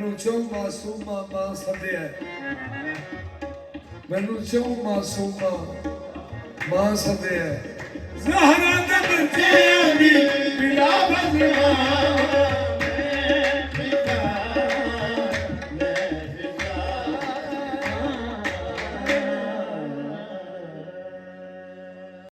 ਮੈਨੂੰ ਚੋਂ ਮਾਸੂਮਾ ਮਾਂ ਸੱਦਿਆ ਮੈਨੂੰ ਚੋਂ ਮਾਸੂਮਾ ਮਾਂ ਸੱਦਿਆ ਜ਼ਹਰਾ ਦੇ ਬੱਚੇ